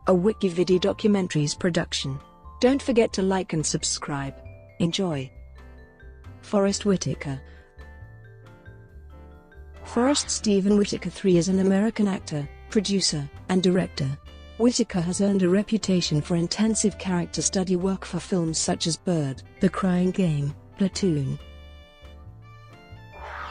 a WikiVidi documentaries production. Don't forget to like and subscribe. Enjoy. Forest Whitaker. Forrest Steven Whitaker III is an American actor, producer, and director. Whitaker has earned a reputation for intensive character study work for films such as Bird, The Crying Game, Platoon,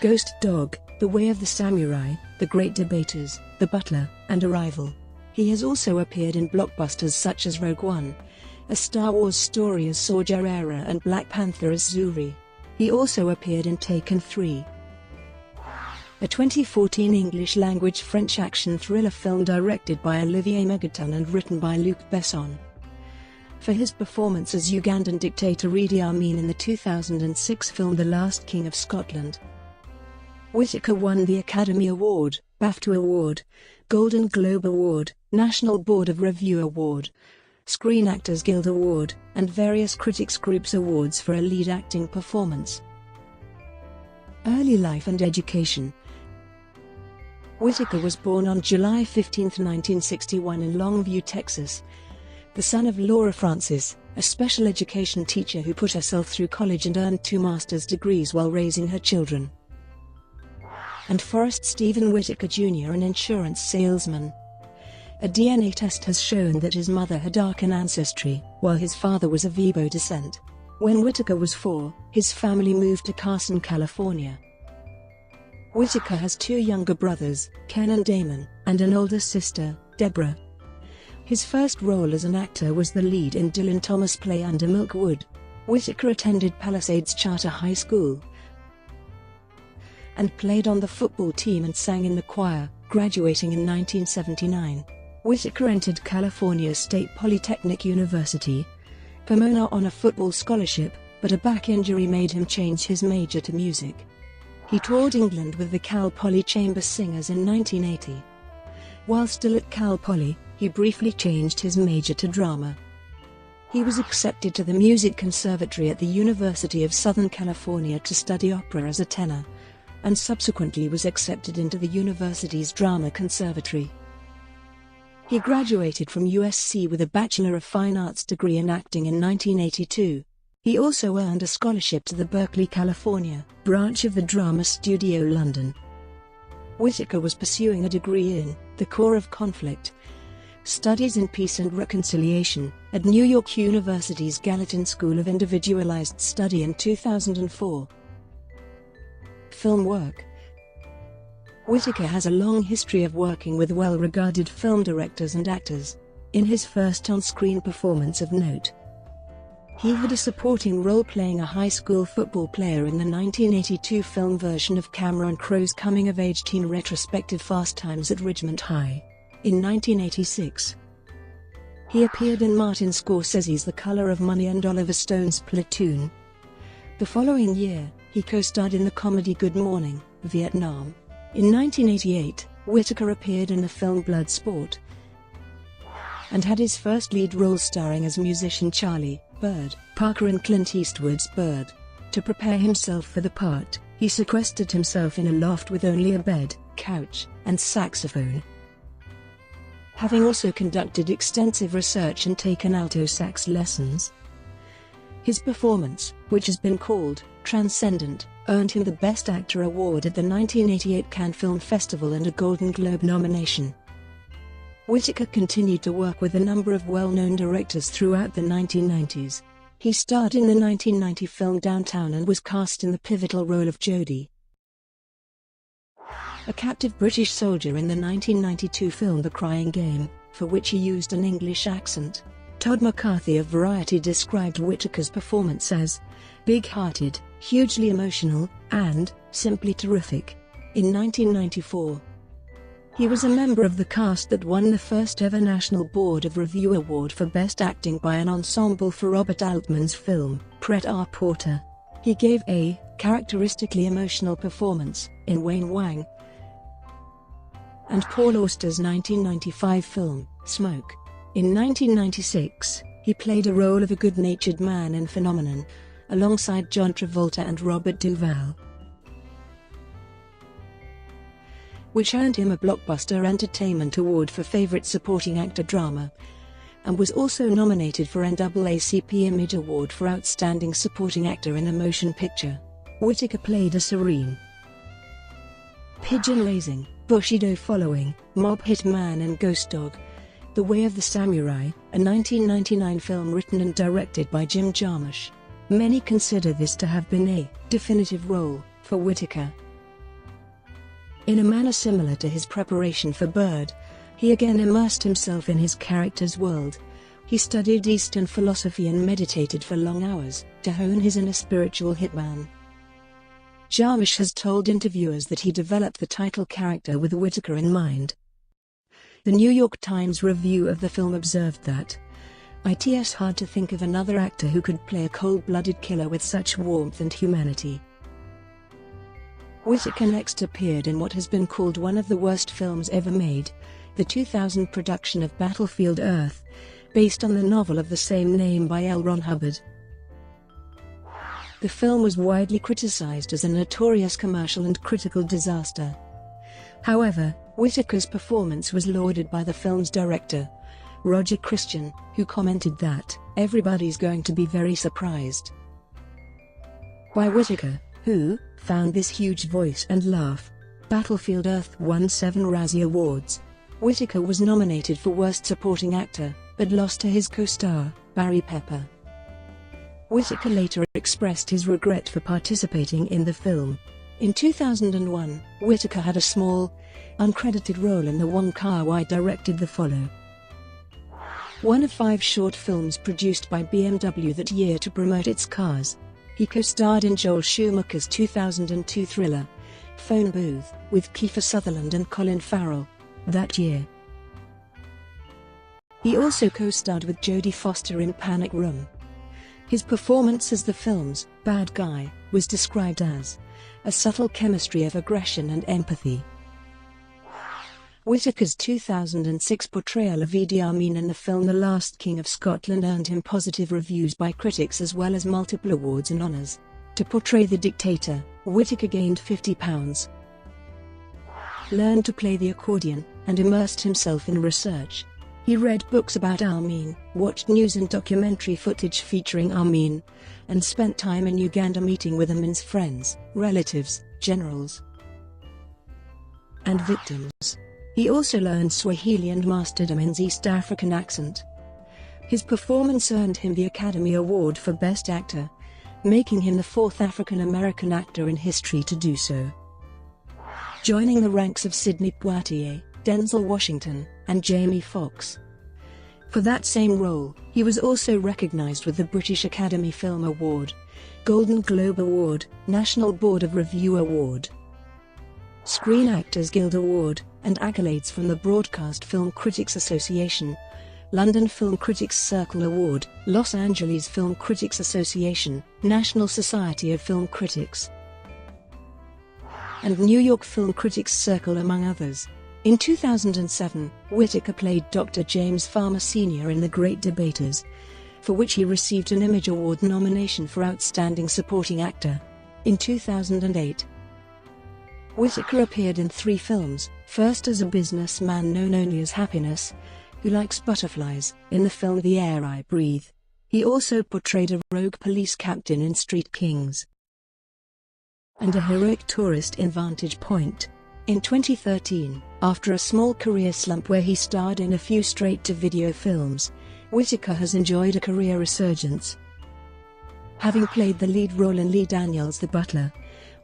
Ghost Dog, The Way of the Samurai, The Great Debaters, The Butler, and Arrival. He has also appeared in blockbusters such as Rogue One, A Star Wars Story as Saw Gerrera, and Black Panther as Zuri. He also appeared in Taken 3, a 2014 English-language French action thriller film directed by Olivier Megaton and written by Luc Besson. For his performance as Ugandan dictator Idi Amin in the 2006 film The Last King of Scotland, Whitaker won the Academy Award, BAFTA Award, Golden Globe Award, National Board of Review Award, Screen Actors Guild Award, and various critics groups awards for a lead acting performance. Early life and education. Whitaker was born on July 15, 1961 in Longview, Texas, the son of Laura Francis, a special education teacher who put herself through college and earned 2 master's degrees while raising her children, and Forrest Steven Whitaker Jr., an insurance salesman. A DNA test has shown that his mother had Arkan ancestry, while his father was of Igbo descent. When Whitaker was 4, his family moved to Carson, California. Whitaker has 2 younger brothers, Ken and Damon, and an older sister, Deborah. His first role as an actor was the lead in Dylan Thomas' play Under Milkwood. Whitaker attended Palisades Charter High School and played on the football team and sang in the choir, graduating in 1979. Whitaker entered California State Polytechnic University, Pomona on a football scholarship, but a back injury made him change his major to music. He toured England with the Cal Poly Chamber Singers in 1980. While still at Cal Poly, he briefly changed his major to drama. He was accepted to the Music Conservatory at the University of Southern California to study opera as a tenor, and subsequently was accepted into the university's Drama Conservatory. He graduated from USC with a Bachelor of Fine Arts degree in acting in 1982. He also earned a scholarship to the Berkeley, California, branch of the Drama Studio London. Whitaker was pursuing a degree in the Core of Conflict, Studies in Peace and Reconciliation, at New York University's Gallatin School of Individualized Study in 2004. Film work. Whitaker has a long history of working with well-regarded film directors and actors. In his first on-screen performance of note, he had a supporting role playing a high school football player in the 1982 film version of Cameron Crowe's coming-of-age teen retrospective Fast Times at Ridgemont High. In 1986, he appeared in Martin Scorsese's The Color of Money and Oliver Stone's Platoon. The following year, he co-starred in the comedy Good Morning, Vietnam. In 1988, Whitaker appeared in the film Bloodsport and had his first lead role starring as musician Charlie Bird Parker in Clint Eastwood's Bird. To prepare himself for the part, he sequestered himself in a loft with only a bed, couch, and saxophone. Having also conducted extensive research and taken alto sax lessons, his performance, which has been called transcendent, earned him the Best Actor award at the 1988 Cannes Film Festival and a Golden Globe nomination. Whitaker continued to work with a number of well-known directors throughout the 1990s. He starred in the 1990 film Downtown and was cast in the pivotal role of Jodie, a captive British soldier in the 1992 film The Crying Game, for which he used an English accent. Todd McCarthy of Variety described Whitaker's performance as big-hearted, hugely emotional, and simply terrific. In 1994, he was a member of the cast that won the first-ever National Board of Review Award for Best Acting by an Ensemble for Robert Altman's film, Pret a Porter. He gave a characteristically emotional performance in Wayne Wang and Paul Auster's 1995 film, Smoke. In 1996, he played a role of a good-natured man in Phenomenon, alongside John Travolta and Robert Duvall, which earned him a Blockbuster Entertainment Award for Favorite Supporting Actor Drama. and was also nominated for NAACP Image Award for Outstanding Supporting Actor in a Motion Picture. Whitaker played a serene, pigeon-raising, Bushido following, mob hitman and ghost dog. The Way of the Samurai, a 1999 film written and directed by Jim Jarmusch. Many consider this to have been a definitive role for Whitaker. In a manner similar to his preparation for Bird, he again immersed himself in his character's world. He studied Eastern philosophy and meditated for long hours to hone his inner spiritual hitman. Jarmusch has told interviewers that he developed the title character with Whitaker in mind. The New York Times review of the film observed that it's hard to think of another actor who could play a cold-blooded killer with such warmth and humanity. Whitaker next appeared in what has been called one of the worst films ever made, the 2000 production of Battlefield Earth, based on the novel of the same name by L. Ron Hubbard. The film was widely criticized as a notorious commercial and critical disaster. However, Whitaker's performance was lauded by the film's director, Roger Christian, who commented that, "Everybody's going to be very surprised by Whitaker, who found this huge voice and laugh." Battlefield Earth won 7 Razzie Awards. Whitaker was nominated for Worst Supporting Actor, but lost to his co-star, Barry Pepper. Whitaker later expressed his regret for participating in the film. In 2001, Whitaker had a small, uncredited role in the Wong Kar-wai directed The Follow, one of 5 short films produced by BMW that year to promote its cars. He co-starred in Joel Schumacher's 2002 thriller, Phone Booth, with Kiefer Sutherland and Colin Farrell, that year. He also co-starred with Jodie Foster in Panic Room. His performance as the film's bad guy was described as a subtle chemistry of aggression and empathy. Whitaker's 2006 portrayal of Idi Amin in the film The Last King of Scotland earned him positive reviews by critics as well as multiple awards and honours. To portray the dictator, Whitaker gained 50 pounds, learned to play the accordion, and immersed himself in research. He read books about Amin, watched news and documentary footage featuring Amin, and spent time in Uganda meeting with Amin's friends, relatives, generals, and victims. He also learned Swahili and mastered Amin's East African accent. His performance earned him the Academy Award for Best Actor, making him the 4th African-American actor in history to do so, joining the ranks of Sidney Poitier, Denzel Washington, and Jamie Foxx. For that same role, he was also recognized with the British Academy Film Award, Golden Globe Award, National Board of Review Award, Screen Actors Guild Award, and accolades from the Broadcast Film Critics Association, London Film Critics Circle Award, Los Angeles Film Critics Association, National Society of Film Critics, and New York Film Critics Circle, among others. In 2007, Whitaker played Dr. James Farmer Sr. in The Great Debaters, for which he received an Image Award nomination for Outstanding Supporting Actor. In 2008, Whitaker appeared in 3 films, first as a businessman known only as Happiness, who likes butterflies, in the film The Air I Breathe. He also portrayed a rogue police captain in Street Kings, and a heroic tourist in Vantage Point. In 2013, after a small career slump where he starred in a few straight-to-video films, Whitaker has enjoyed a career resurgence, having played the lead role in Lee Daniels' The Butler,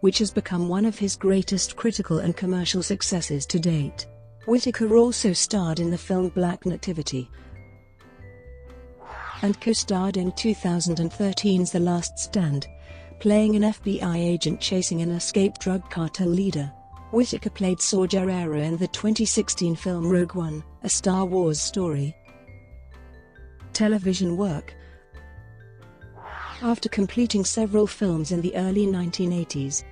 which has become one of his greatest critical and commercial successes to date. Whitaker also starred in the film Black Nativity and co-starred in 2013's The Last Stand, playing an FBI agent chasing an escaped drug cartel leader. Whitaker played Saw Gerrera in the 2016 film Rogue One, a Star Wars story. Television work. After completing several films in the early 1980s,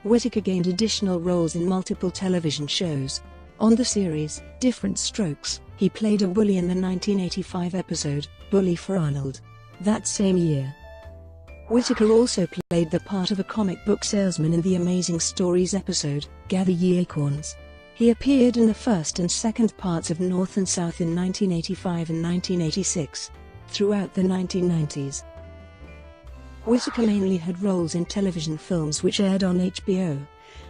Whitaker gained additional roles in multiple television shows. On the series, Different Strokes, he played a bully in the 1985 episode, Bully for Arnold. That same year, Whitaker also played the part of a comic book salesman in the Amazing Stories episode, Gather Ye Acorns. He appeared in the first and second parts of North and South in 1985 and 1986. Throughout the 1990s, Whitaker mainly had roles in television films which aired on HBO,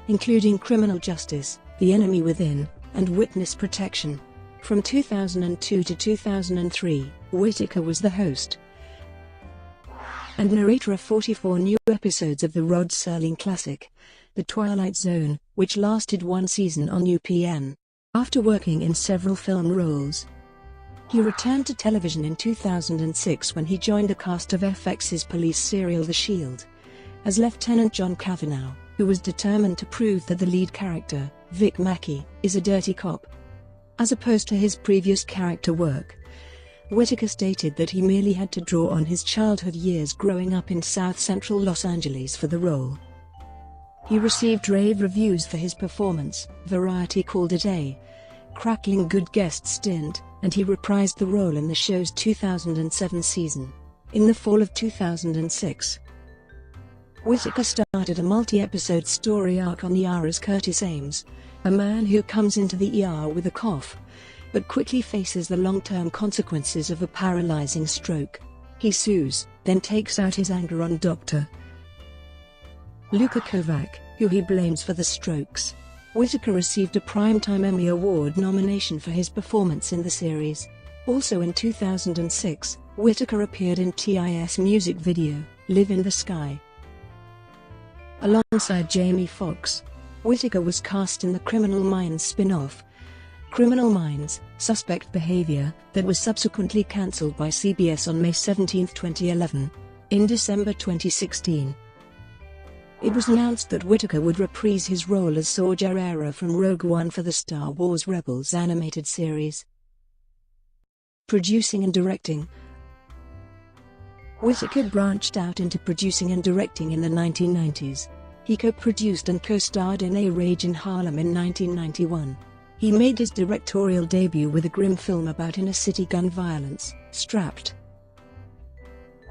including Criminal Justice, The Enemy Within, and Witness Protection. From 2002 to 2003, Whitaker was the host and narrator of 44 new episodes of the Rod Serling classic, The Twilight Zone, which lasted one season on UPN. After working in several film roles, he returned to television in 2006 when he joined the cast of FX's police serial The Shield, as Lieutenant John Cavanaugh, who was determined to prove that the lead character, Vic Mackey, is a dirty cop. As opposed to his previous character work, Whitaker stated that he merely had to draw on his childhood years growing up in South-Central Los Angeles for the role. He received rave reviews for his performance. Variety called it a crackling good guest stint, and he reprised the role in the show's 2007 season. In the fall of 2006, Whitaker started a multi-episode story arc on the ER as Curtis Ames, a man who comes into the ER with a cough, but quickly faces the long-term consequences of a paralyzing stroke. He sues, then takes out his anger on Dr. Luka Kovac, who he blames for the strokes. Whitaker received a Primetime Emmy Award nomination for his performance in the series. Also in 2006, Whitaker appeared in TI's music video, Live in the Sky. Alongside Jamie Foxx, Whitaker was cast in the Criminal Minds spin-off, Criminal Minds: Suspect Behavior, that was subsequently cancelled by CBS on May 17, 2011. In December 2016, it was announced that Whitaker would reprise his role as Saw Gerrera from Rogue One for the Star Wars Rebels animated series. Producing and directing. Whitaker branched out into producing and directing in the 1990s. He co-produced and co-starred in A Rage in Harlem in 1991. He made his directorial debut with a grim film about inner-city gun violence, Strapped,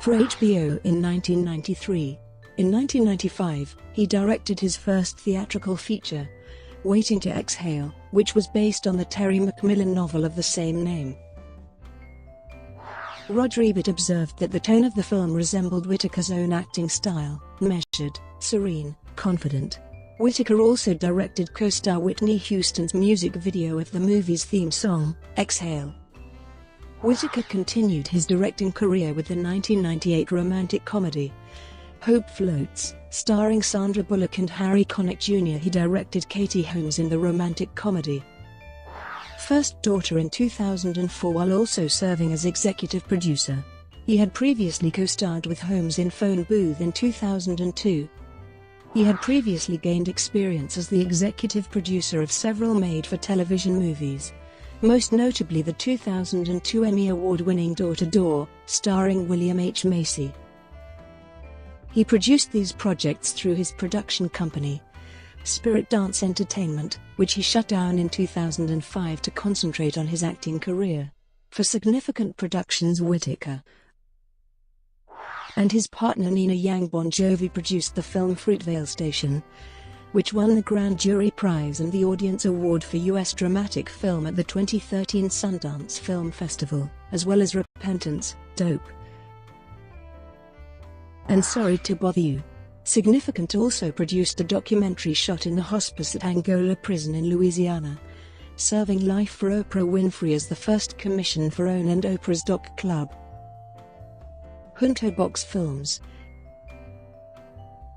for HBO in 1993. In 1995, he directed his first theatrical feature, Waiting to Exhale, which was based on the Terry McMillan novel of the same name. Roger Ebert observed that the tone of the film resembled Whitaker's own acting style, measured, serene, confident. Whitaker also directed co-star Whitney Houston's music video of the movie's theme song, Exhale. Whitaker continued his directing career with the 1998 romantic comedy, Hope Floats, starring Sandra Bullock and Harry Connick Jr. He directed Katie Holmes in the romantic comedy First Daughter in 2004 while also serving as executive producer. He had previously co-starred with Holmes in Phone Booth in 2002. He had previously gained experience as the executive producer of several made-for-television movies, most notably the 2002 Emmy Award-winning Door-to-Door, starring William H. Macy. He produced these projects through his production company, Spirit Dance Entertainment, which he shut down in 2005 to concentrate on his acting career. For significant productions, Whitaker and his partner Nina Yang Bon Jovi produced the film Fruitvale Station, which won the Grand Jury Prize and the Audience Award for U.S. Dramatic Film at the 2013 Sundance Film Festival, as well as Repentance, Dope, and Sorry to Bother You. Significant also produced a documentary shot in the hospice at Angola Prison in Louisiana, serving life for Oprah Winfrey as the first commission for OWN and Oprah's Doc Club. JuntoBox Films.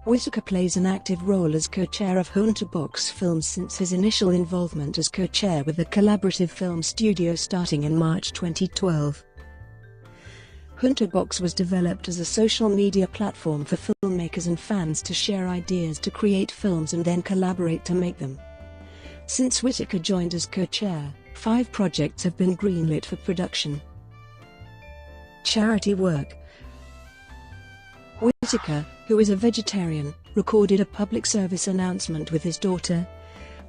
Whitaker plays an active role as co-chair of JuntoBox Films since his initial involvement as co-chair with the collaborative film studio starting in March 2012. JuntoBox was developed as a social media platform for filmmakers and fans to share ideas to create films and then collaborate to make them. Since Whitaker joined as co-chair, 5 projects have been greenlit for production. Charity work. Whitaker, who is a vegetarian, recorded a public service announcement with his daughter,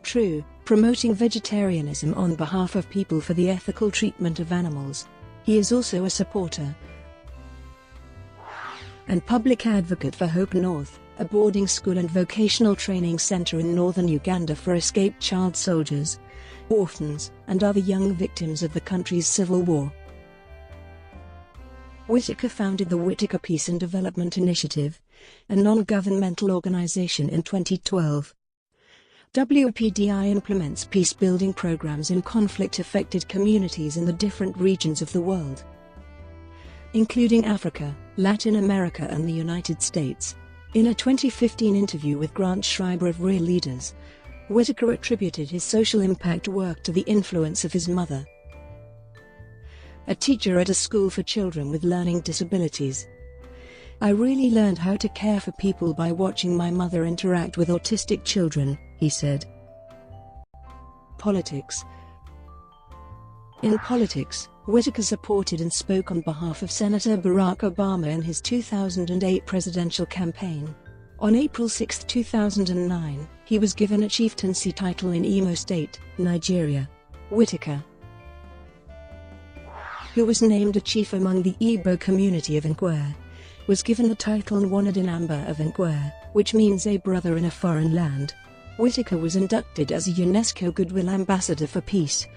True, promoting vegetarianism on behalf of people for the ethical treatment of animals. He is also a supporter and public advocate for Hope North, a boarding school and vocational training center in northern Uganda for escaped child soldiers, orphans, and other young victims of the country's civil war. Whitaker founded the Whitaker Peace and Development Initiative, a non-governmental organization, in 2012. WPDI implements peace-building programs in conflict-affected communities in the different regions of the world, including Africa, Latin America and the United States. In a 2015 interview with Grant Schreiber of Real Leaders, Whitaker attributed his social impact work to the influence of his mother, a teacher at a school for children with learning disabilities. "I really learned how to care for people by watching my mother interact with autistic children," he said. Politics. In politics, Whitaker supported and spoke on behalf of Senator Barack Obama in his 2008 presidential campaign. On April 6, 2009, he was given a chieftaincy title in Imo State, Nigeria. Whitaker, who was named a chief among the Igbo community of Nkwe, was given the title Nwanadinamba of Nkwe, which means a brother in a foreign land. Whitaker was inducted as a UNESCO Goodwill Ambassador for Peace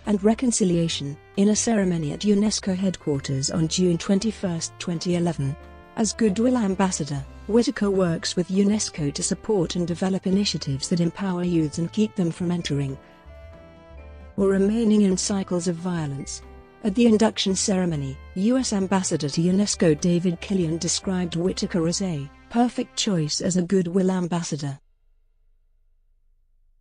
and Reconciliation, in a ceremony at UNESCO headquarters on June 21, 2011. As Goodwill Ambassador, Whitaker works with UNESCO to support and develop initiatives that empower youths and keep them from entering or remaining in cycles of violence. At the induction ceremony, U.S. Ambassador to UNESCO David Killian described Whitaker as a perfect choice as a Goodwill Ambassador.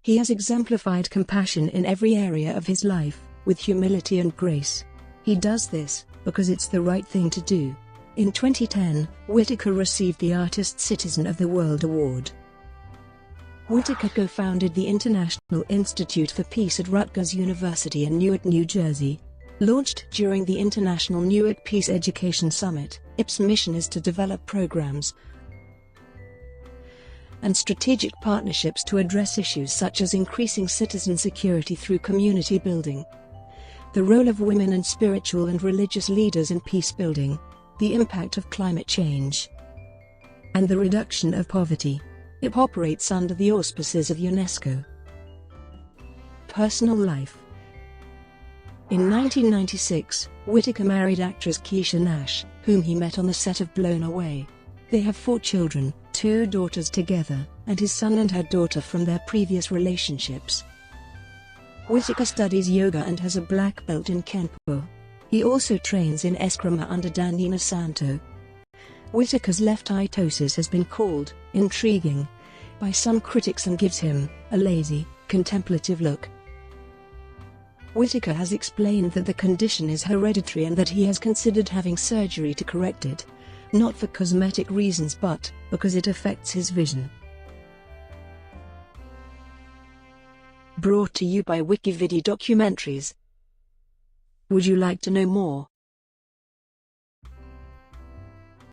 He has exemplified compassion in every area of his life, with humility and grace. He does this because it's the right thing to do. In 2010, Whitaker received the Artist Citizen of the World Award. Whitaker co-founded the International Institute for Peace at Rutgers University in Newark, New Jersey. Launched during the International Newark Peace Education Summit, IP's mission is to develop programs and strategic partnerships to address issues such as increasing citizen security through community building, the role of women and spiritual and religious leaders in peace building, the impact of climate change, and the reduction of poverty. IP operates under the auspices of UNESCO. Personal life. In 1996, Whitaker married actress Keisha Nash, whom he met on the set of Blown Away. They have 4 children, 2 daughters together, and his son and her daughter from their previous relationships. Whitaker studies yoga and has a black belt in Kenpo. He also trains in Eskrima under Danina Santo. Whitaker's left eye ptosis has been called intriguing by some critics and gives him a lazy, contemplative look. Whitaker has explained that the condition is hereditary and that he has considered having surgery to correct it, not for cosmetic reasons but because it affects his vision. Brought to you by WikiVidi Documentaries. Would you like to know more?